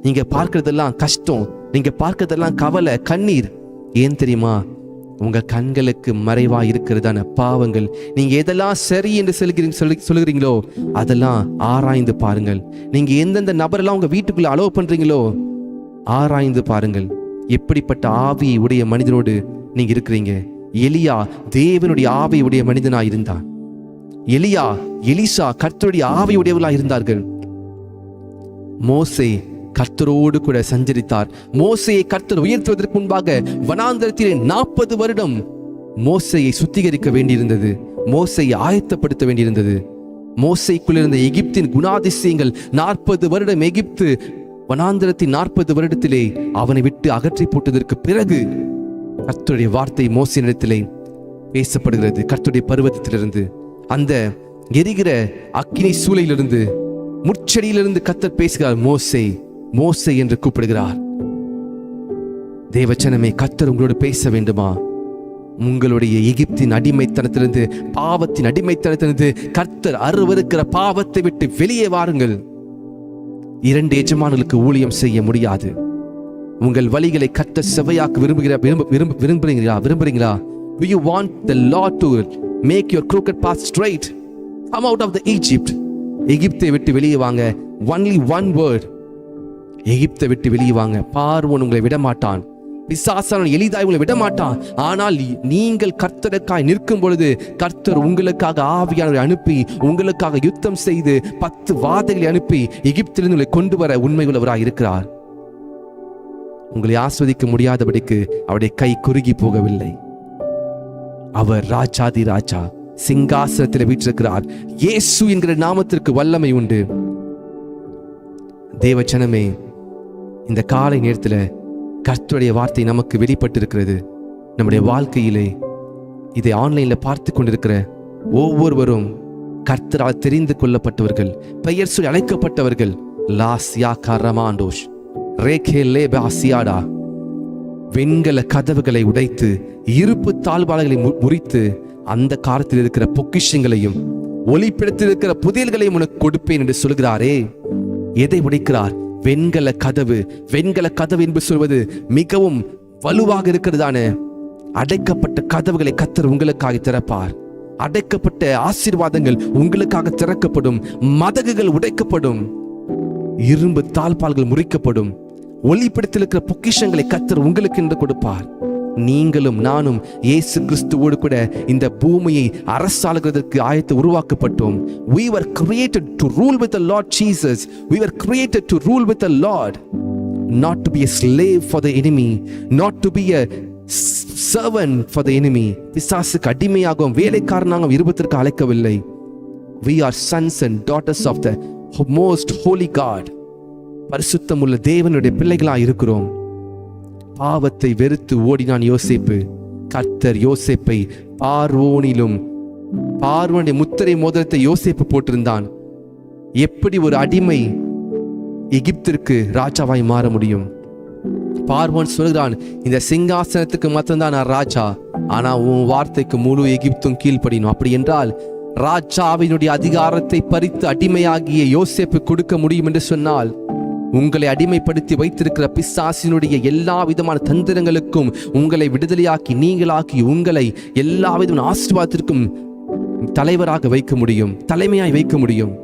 நீங்க பார்க்கிறதெல்லாம் கஷ்டம், நீங்க பார்க்கிறதெல்லாம் கவலை, கண்ணீர். ஏன் தெரியுமா? உங்க கண்களுக்கு மறைவா இருக்கிறதான பாவங்கள். நீங்க எதெல்லாம் சரி என்று சொல்லுகிறீங்களோ அதெல்லாம் ஆராய்ந்து பாருங்கள். நீங்க எந்தெந்த நபரெல்லாம் உங்க வீட்டுக்குள்ள அலோவ் பண்றீங்களோ ஆராய்ந்து பாருங்கள். எப்படிப்பட்ட ஆவி உடைய மனிதனோடு நீங்க இருக்கிறீங்க? எலியா தேவனுடைய ஆவி உடைய மனிதனா இருந்தான். எலிசா கர்த்தருடைய ஆவி உடையவர்களா இருந்தார்கள். மோசே கர்த்தரோடு கூட சஞ்சரித்தார். மோசையை கர்த்தர் உயர்த்துவதற்கு முன்பாக வனாந்தரத்திலே 40 வருடம் மோசையை சுத்திகரிக்க வேண்டியிருந்தது. மோசையை ஆயத்தப்படுத்த வேண்டியிருந்தது. மோசைக்குள் இருந்த எகிப்தின் குணாதிசயங்கள் 40 வருடம் எகிப்து வனாந்தரத்தின் 40 வருடத்திலே அவனை விட்டு அகற்றி போட்டதற்கு பிறகு கர்த்தருடைய வார்த்தை மோசையினிடத்திலே பேசப்படுகிறது. கர்த்தருடைய பர்வதத்திலிருந்து, அந்த எரிகிற அக்கினி சூளையிலிருந்து, முட்செடியிலிருந்து கர்த்தர் பேசுகிறார். மோசே மோசே என்று கூப்பிடுகிறார். தேவச்சனமே, கர்த்தர் உங்களோடு பேச வேண்டுமா? உங்களுடைய எகிப்தின் அடிமைத்தனத்திலிருந்து, பாவத்தின் அடிமைத்தனத்திலிருந்து கர்த்தர் அருவருக்கிற பாவத்தை விட்டு வெளியே வாருங்கள். 2 எஜமான்களுக்கு ஊழியம் செய்ய முடியாது. உங்கள் வழிகளை கர்த்தர் செவ்வையாக்க விரும்புகிறீங்களா? Do you want the Lord to make your crooked path straight? Come out of the Egypt. எகிப்தை விட்டு வெளியே வாங்க. Only one word. எகிப்தை விட்டு வெளியே வாங்க. பார்வோன் உங்களை விடமாட்டான், பிசாசான எளிதாய் உங்களை விடமாட்டான். ஆனால் நீங்கள் கர்த்தருக்காய் நிற்கும் பொழுது கர்த்தர் உங்களுக்காக ஆவியானவரை அனுப்பி உங்களுக்காக யுத்தம் செய்து 10 வாதைகளை அனுப்பி எகிப்திலிருந்து உங்களை கொண்டு வர உண்மை உள்ளவராய் இருக்கிறார். உங்களை ஆஸ்வதிக்க முடியாதபடிக்கு அவருடைய கை குறுகி போகவில்லை. அவர் ராஜாதி ராஜா, சிங்காசனத்தில் வீற்றிருக்கிறார். இயேசு என்கிற நாமத்திற்கு வல்லமை உண்டு. தேவச்சனமே, இந்த காலை நேரத்தில் கர்த்தருடைய வார்த்தை நமக்கு வெளிப்பட்டிருக்கிறது. நம்முடைய வாழ்க்கையிலே இதை ஆன்லைன்ல பார்த்து கொண்டிருக்கிற ஒவ்வொருவரும் கர்த்தரால் தெரிந்து கொள்ளப்பட்டவர்கள், பெயர் சொல்லி அழைக்கப்பட்டவர்கள். லாஸ்யா கரமாண்டோஷ் ரேகே லேபாசியாடா. வெண்கல கதவுகளை உடைத்து இருப்பு தாழ்வாளர்களை முறித்து அந்த காலத்தில் இருக்கிற பொக்கிஷங்களையும் ஒளிப்பிடத்தில் இருக்கிற புதையல்களையும் உனக்கு கொடுப்பேன் என்று சொல்கிறாரே. எதை உடைக்கிறார்? வெண்கல கதவு. வெண்கல கதவு என்று சொல்வது மிகவும் வலுவாக இருக்கிறதான அடைக்கப்பட்ட கதவுகளை கர்த்தர் உங்களுக்காக திறப்பார். அடைக்கப்பட்ட ஆசீர்வாதங்கள் உங்களுக்காக திறக்கப்படும். மதகுகள் உடைக்கப்படும். இரும்பு தாழ்பால்கள் முறிக்கப்படும். ஒளிப்பிடத்தில் இருக்கிற பொக்கிஷங்களை கர்த்தர் உங்களுக்கு என்று கொடுப்பார். நீங்களும் நானும் இயேசு கிறிஸ்துவோடு கூட இந்த பூமியை அரசாளுகிறதற்கு உருவாக்கப்பட்டோம். We were created to rule with the Lord Jesus. We were created to rule with the Lord, not to be a slave for the enemy, not to be a servant for the enemy. பிசாசுக்கு அடிமையாகவும் வேலைக்காரனாகவும் இருப்பதற்கு அழைக்கவில்லை. We are sons and daughters of the most holy God. பரிசுத்தமுள்ள தேவனுடைய பிள்ளைகளாய் இருக்கிறோம். பாவத்தை வெறுத்து ஓடினான் யோசேப்பு. கர்த்தர் யோசேப்பை பார்வோனுடைய முத்திரை மோதிரத்தை யோசேப்பு போட்டிருந்தான். எப்படி ஒரு அடிமை எகிப்திற்கு ராஜாவாய் மாற முடியும்? பார்வோன் சொல்கிறான், இந்த சிங்காசனத்துக்கு மட்டும்தான் நான் ராஜா, ஆனா உன் வார்த்தைக்கு முழு எகிப்தும் கீழ்ப்படினும். அப்படி என்றால் ராஜாவினுடைய அதிகாரத்தை பறித்து அடிமையாகிய யோசேப்பு கொடுக்க முடியும் என்று சொன்னால், உங்களை அடிமைப்படுத்தி வைத்திருக்கிற பிசாசினுடைய எல்லா விதமான தந்திரங்களுக்கும் உங்களை விடுதலையாக்கி நீங்களாக்கி உங்களை எல்லா விதமான ஆசீர்வாதத்திற்கும் தலைவராக வைக்க முடியும், தலைமையாய் வைக்க முடியும்.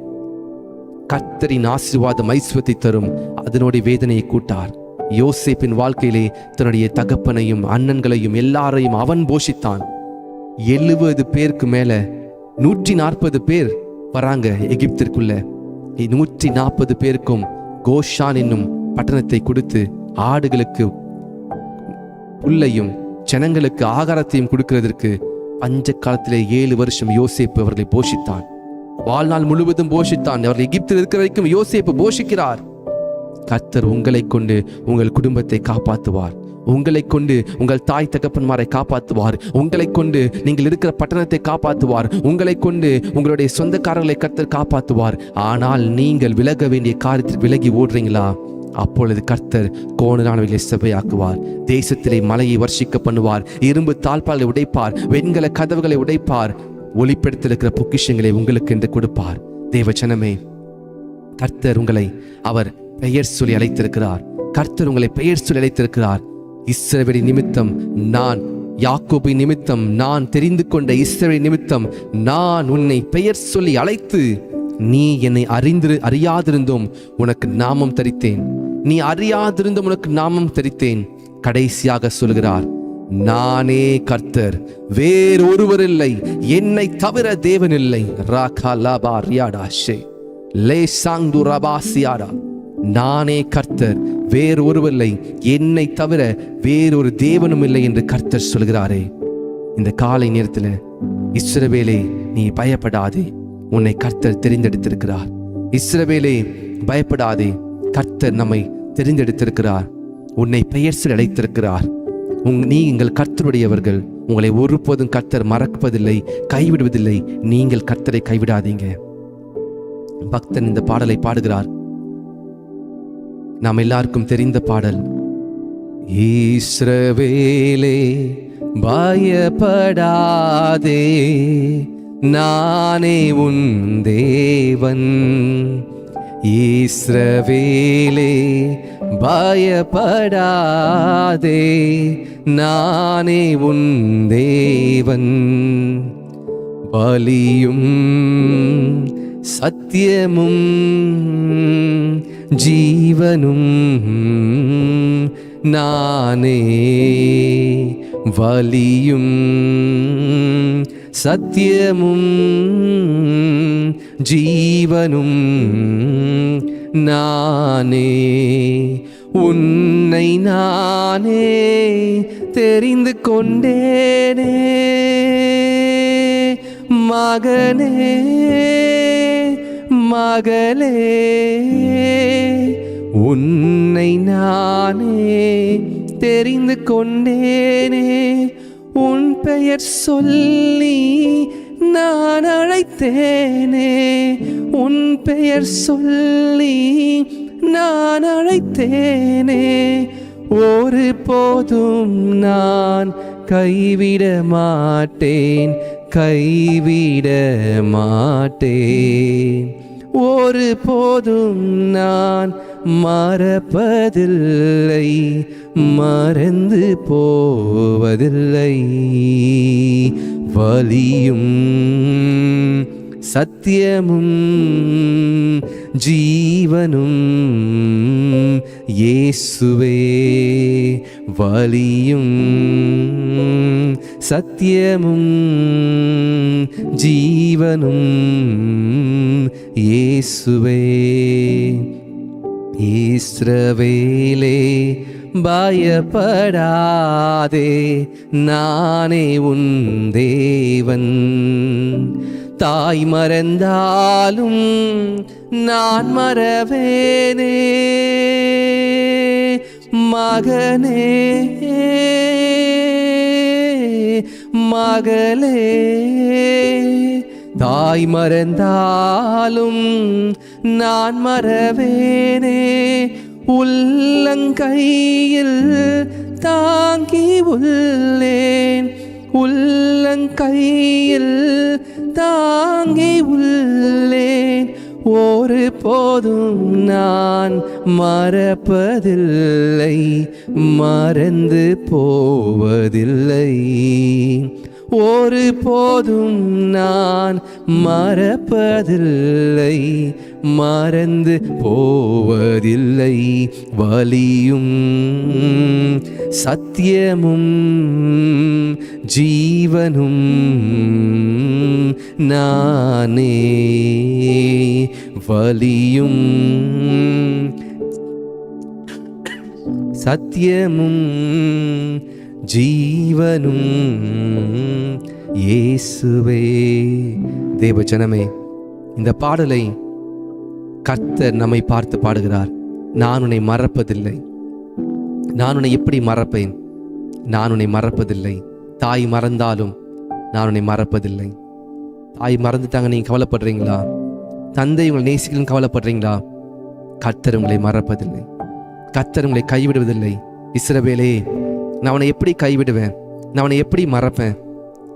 கர்த்தரின் ஆசீர்வாதம் ஐஸ்வர்யத்தை தரும், அதனுடைய வேதனையை கூட்டார். யோசேப்பின் வாழ்க்கையிலே தன்னுடைய தகப்பனையும் அண்ணன்களையும் எல்லாரையும் அவன் போஷித்தான். 70 பேருக்கு மேல 140 பேர் வராங்க எகிப்திற்குள்ள. 140 பேருக்கும் கோஷான் என்னும் பட்டணத்தை கொடுத்து ஆடுகளுக்கு புல்லையும் ஜனங்களுக்கு ஆகாரத்தையும் கொடுக்கிறதற்கு பஞ்ச காலத்திலே 7 வருஷம் யோசேப்பு அவர்களை போஷித்தான். வாழ்நாள் முழுவதும் போஷித்தான். அவர்கள் எகிப்தில் இருக்கிற வரைக்கும் யோசேப்பு போஷிக்கிறார். கர்த்தர் உங்களை கொண்டு உங்கள் குடும்பத்தை காப்பாற்றுவார். உங்களை கொண்டு உங்கள் தாய் தகப்பன்மாரை காப்பாற்றுவார். உங்களை கொண்டு நீங்கள் இருக்கிற பட்டணத்தை காப்பாற்றுவார். உங்களை கொண்டு உங்களுடைய சொந்தக்காரர்களை கர்த்தர் காப்பாற்றுவார். ஆனால் நீங்கள் விலக வேண்டிய காரியத்தில் விலகி ஓடுறீங்களா? அப்பொழுது கர்த்தர் கோணலானவைகளை செவ்வையாக்குவார். தேசத்திலே மலையை வர்ஷிக்க பண்ணுவார். இரும்பு தாழ்பாலை உடைப்பார். வெண்கல கதவுகளை உடைப்பார். ஒளிப்பெடுத்திருக்கிற பொக்கிஷங்களை உங்களுக்கு என்று கொடுப்பார். தேவஜனமே, கர்த்தர் உங்களை அவர் பெயர் சொல்லி அழைத்திருக்கிறார். கர்த்தர் உங்களை பெயர் சொல்லி அழைத்திருக்கிறார். இஸ்ரவேலி நிமித்தம் நான், யாக்கோபு நிமித்தம் நான், தெரிந்து கொண்ட இஸ்ரவேலி நிமித்தம் நான் உன்னை பெயர் சொல்லி அழைத்து, நீ என்னை அறியாதிருந்தும் உனக்கு நாமம் தரித்தேன். நீ அறியாதிருந்தும் உனக்கு நாமம் தரித்தேன். கடைசியாக சொல்கிறார், நானே கர்த்தர், வேறொருவர் இல்லை, என்னை தவிர தேவன் இல்லை. நானே கர்த்தர், வேறொருவரில்லை, என்னை தவிர வேறொரு தேவனும் இல்லை என்று கர்த்தர் சொல்கிறாரே. இந்த காலை நேரத்தில் இஸ்ரவேலே, நீ பயப்படாதே, உன்னை கர்த்தர் தெரிந்தெடுத்திருக்கிறார். இஸ்ரவேலே பயப்படாதே, கர்த்தர் நம்மை தெரிந்தெடுத்திருக்கிறார். உன்னை பெயர் சொல்லி அழைத்திருக்கிறார். நீங்கள் கர்த்தருடையவர்கள். உங்களை ஒருபோதும் கர்த்தர் மறப்பதில்லை, கைவிடுவதில்லை. நீங்கள் கர்த்தரை கைவிடாதீங்க. பக்தன் இந்த பாடலை பாடுகிறார். நாம் எல்லாருக்கும் தெரிந்த பாடல். இஸ்ரவேலே பயப்படாதே, நானே உன் தேவன். இஸ்ரவேலே பயப்படாதே, நானே உன் தேவன். பலியும் சத்தியமும் ஜீவனும் நானே. வலியும் சத்தியமும் ஜீவனும் நானே. உன்னை நானே தெரிந்து கொண்டேனே மகனே, மகளே. உன்னை நானே தெரிந்து கொண்டேனே, உன் பெயர் சொல்லி நான் அழைத்தேனே. உன் பெயர் சொல்லி நான் அழைத்தேனே. ஒரு போதும் நான் கைவிட மாட்டேன், கைவிட மாட்டேன். ஒரு போதும் நான் மறப்பதில்லை, மறந்து போவதில்லை. வலியும் சத்தியமும் ஜீவனும் இயேசுவே. வலியும் சத்தியமும் ஜீவனும் இயேசுவே. இஸ்ரவேலே பயப்படாதே, நானே உன் தேவன். தாய் மறந்தாலும் நான் மறவேனே மகனே, மகளே. தாய் மறந்தாலும் நான் மறவேனே. உள்ளங்கையில் தாங்கி உள்ளேன், உள்ளங்கையில் தாங்கி உள்ளேன். ஒரு போதும் நான் மறப்பதில்லை, மறந்து போவதில்லை. ஒரு போதும் நான் மறப்பதில்லை, மறந்து போவதில்லை. வலியும் சத்தியமும் ஜீவனும் நானே. வலியும் சத்தியமும் ஜீவனும் இயேசுவே. தேவஜனமே, இந்த பாடலை கர்த்தர் நம்மை பார்த்து பாடுகிறார். நான் உன்னை மறப்பதில்லை. நான் உன்னை எப்படி மறப்பேன்? நான் உன்னை மறப்பதில்லை. தாய் மறந்தாலும் நான் உன்னை மறப்பதில்லை. தாய் மறந்துட்டாங்க, நீங்க கவலைப்படுறீங்களா? தந்தை உங்களை நேசிக்கலன்னு கவலைப்படுறீங்களா? கர்த்தர் உங்களை மறப்பதில்லை. கர்த்தர் உங்களை கைவிடுவதில்லை. இஸ்ரவேலே, நான் அவனை எப்படி கைவிடுவேன்? நான் அவனை எப்படி மறப்பேன்?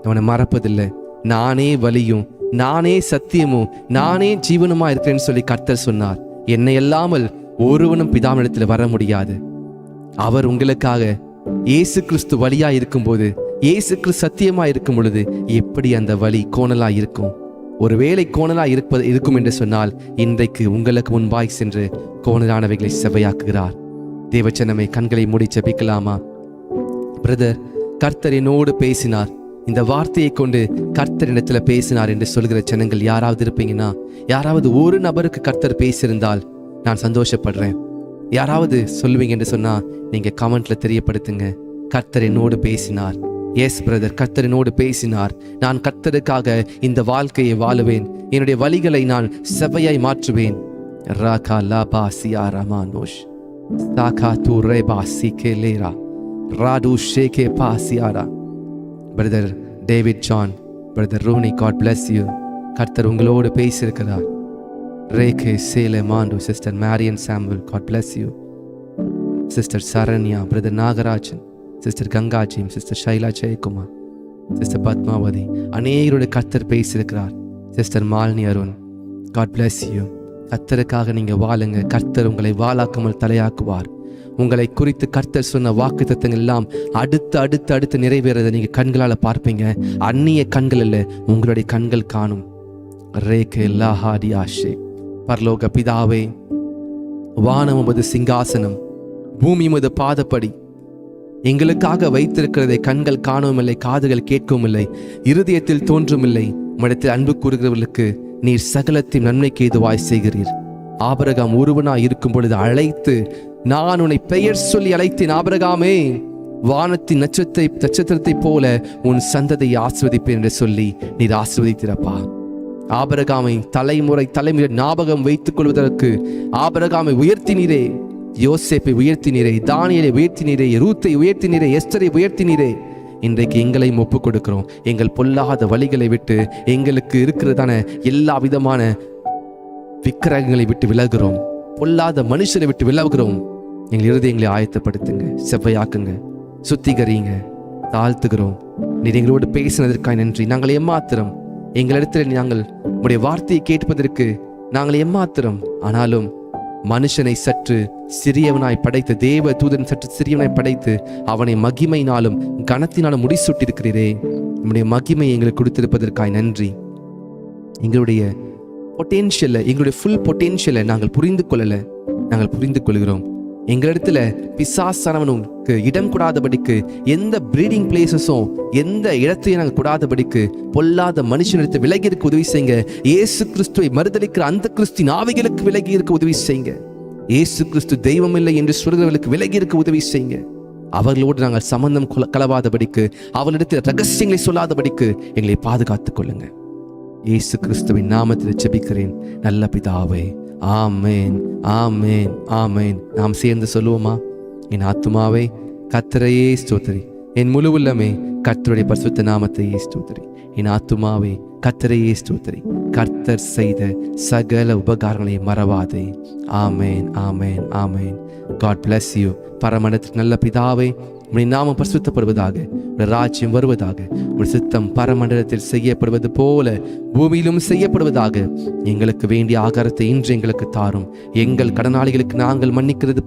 அவனை மறப்பதில்லை. நானே வலியும், நானே சத்தியமும், நானே ஜீவனுமா இருக்கிறேன்னு சொல்லி கர்த்தர் சொன்னார். என்னை இல்லாமல் ஒருவனும் பிதாவினிடத்தில் வர முடியாது. அவர் உங்களுக்காக இயேசு கிறிஸ்து வழியா இருக்கும்போது, இயேசு கிறிஸ்து சத்தியமா இருக்கும் பொழுது எப்படி அந்த வழி கோணலா இருக்கும்? ஒருவேளை கோணலா இருக்கும் என்று சொன்னால் இன்றைக்கு உங்களுக்கு முன்பாய் சென்று கோணலானவைகளை செவையாக்குகிறார். தேவச்சனமே, கண்களை மூடி ஜெபிக்கலாமா? பிரதர், கர்த்தர் என்னோடு பேசினார், இந்த வார்த்தையை கொண்டு கர்த்தரிடத்துல பேசினார் என்று சொல்கிற ஜனங்கள் யாராவது இருப்பீங்கன்னா, யாராவது ஒரு நபருக்கு கர்த்தர் பேசியிருந்தால் நான் சந்தோஷப்படுறேன். யாராவது சொல்லுவீங்க என்று சொன்னா நீங்க கமெண்ட்ல தெரியப்படுத்துங்க. கர்த்தர் என்னோடு பேசினார். எஸ் பிரதர், கர்த்தர் என்னோடு பேசினார். நான் கர்த்தருக்காக இந்த வாழ்க்கையை வாழுவேன். என்னுடைய வழிகளை நான் செவையாய் மாற்றுவேன். ராகா லாபா சியாரா மானோஷ் சாகா தூ ரேபா சிகே லேரா ராடு ஷேகே பா சியாரா. Brother David John, brother Ronnie, God bless you. கர்த்தர் உங்களோடு பேசியிருக்கிறார். ரேகே சேலே மாண்டு, sister Marian Samuel, God bless you. Sister Saranya, brother Nagarajan, sister Gangaji, sister Shaila Jayakumar, sister Padmavathi, அநேகருடைய கர்த்தர் பேசியிருக்கிறார். Sister Malini Arun, God bless you. கர்த்தருக்காக நீங்க வாழுங்க. கர்த்தர் உங்களை வாழாக்காமல் தலையாக்குவார். உங்களை குறித்து கர்த்தர் சொன்ன வாக்குத்தத்தங்கள் எல்லாம் அடுத்து அடுத்து அடுத்து நிறைவேறதை நீங்க கண்களால பார்ப்பீங்க. அந்நிய கண்கள் அல்ல, உங்களுடைய கண்கள் காணும். ரேகே லாஹாடி ஆஷே. பரலோக பிதாவே, வானம் உமது சிங்காசனம், பூமி உமது பாதப்படி. எங்களுக்காக வைத்திருக்கிறதை கண்கள் காணவும் இல்லை, காதுகள் கேட்கவும் இல்லை, இருதயத்தில் தோன்றும் இல்லை. உம்மிடத்தில் அன்பு கூறுகிறவர்களுக்கு நீர் சகலத்தையும் நன்மைக்கு ஏதுவாய் செய்கிறீர். ஆபிரகாம் ஒருவனாய் இருக்கும் பொழுது அழைத்து, நான் உன்னை பெயர் சொல்லி அழைத்தேன், ஆபிரகாமே, வானத்தின் நட்சத்திரத்தை போல உன் சந்ததியை ஆசீர்வதிப்பேன் என்று சொல்லி நீர் ஆசீர்வதித்திரப்பா. ஆபிரகாமை தலைமுறை ஞாபகம் வைத்துக் கொள்வதற்கு ஆபிரகாமை உயர்த்தினீரே, யோசேப்பை உயர்த்தினீரே, தானியேலை உயர்த்தினீரே, ரூத்தை உயர்த்தினீரே, எஸ்தரை உயர்த்தினீரே. இன்றைக்கு எங்களையும் ஒப்புக் கொடுக்கிறோம். எங்கள் பொல்லாத வழிகளை விட்டு, எங்களுக்கு இருக்கிறதான எல்லா விதமான விக்கிரகங்களை விட்டு விலகுறோம். பொல்லாத மனுஷரை விட்டு விலகுகிறோம். எங்கள் இருதயங்களை ஆயத்தப்படுத்துங்க, செவ்வையாக்குங்க, சுத்திகரிங்க. தாழ்த்துகிறோம். நீர் எங்களோடு பேசினதற்காக நன்றி. நாங்கள் எம்மாத்திரம், எங்களிடத்தில் நாங்கள் உடைய வார்த்தையை கேட்பதற்கு நாங்கள் எம்மாத்திரம். ஆனாலும் மனுஷனை சற்று சிறியவனாய் படைத்து, தேவ தூதன் சற்று சிறியவனாய் படைத்து அவனை மகிமையினாலும் கனத்தினாலும் முடிசூட்டிருக்கிறீரே. நம்முடைய மகிமை எங்களுக்கு கொடுத்திருப்பதற்காக நன்றி. எங்களுடைய பொட்டென்ஷியலை, எங்களுடைய ஃபுல் பொட்டென்ஷியலை நாங்கள் புரிந்து கொள்கிறோம். எங்களிடத்துல பிசாசானவனுக்கு இடம் கூடாதபடிக்கு, எந்த பிரீடிங் பிளேசஸும் எந்த இடத்தையும் நாங்கள் கூடாதபடிக்கு பொல்லாத மனுஷனிடத்தை விலகி இருக்க உதவி செய்யுங்க. இயேசு கிறிஸ்துவை மறுதலிக்கிற அந்த கிறிஸ்துவின் ஆவிகளுக்கு விலகி இருக்க உதவி செய்யுங்க. இயேசு கிறிஸ்து தெய்வம் இல்லை என்று சொல்கிறவர்களுக்கு விலகி இருக்க உதவி செய்யுங்க. அவர்களோடு நாங்கள் சம்பந்தம் கலவாதபடிக்கு, அவர்களிடத்தில் ரகசியங்களை சொல்லாதபடிக்கு எங்களை பாதுகாத்துக் கொள்ளுங்க. இயேசு கிறிஸ்துவின் நாமத்தில் ஜெபிக்கிறேன் நல்ல பிதாவே, ஆமேன், ஆமேன், ஆமேன். நாம் சேர்ந்து சொல்லுவோமா? என் ஆத்துமாவே கர்த்தரையே ஸ்தோத்திரி, என் முழு உள்ளமே கர்த்தருடைய பரிசுத்த நாமத்தையே ஸ்தோத்திரி. என் ஆத்துமாவே கர்த்தரையே ஸ்தோத்திரி, கர்த்தர் செய்த சகல உபகாரங்களை மறவாதே. ஆமேன், ஆமேன், ஆமேன். God bless you. பரமண்டலத்திற்கு நல்ல பிதாவே, உம்முடைய நாமம் பரிசுத்தப்படுவதாக, உம்முடைய ராஜ்யம் வருவதாக, உம்முடைய சித்தம் பரமண்டலத்தில் செய்யப்படுவது போல பூமியிலும் செய்யப்படுவதாக. எங்களுக்கு வேண்டிய ஆகாரத்தை இன்று எங்களுக்கு தாரும். எங்கள் கடனாளிகளுக்கு நாங்கள் மன்னிக்கிறது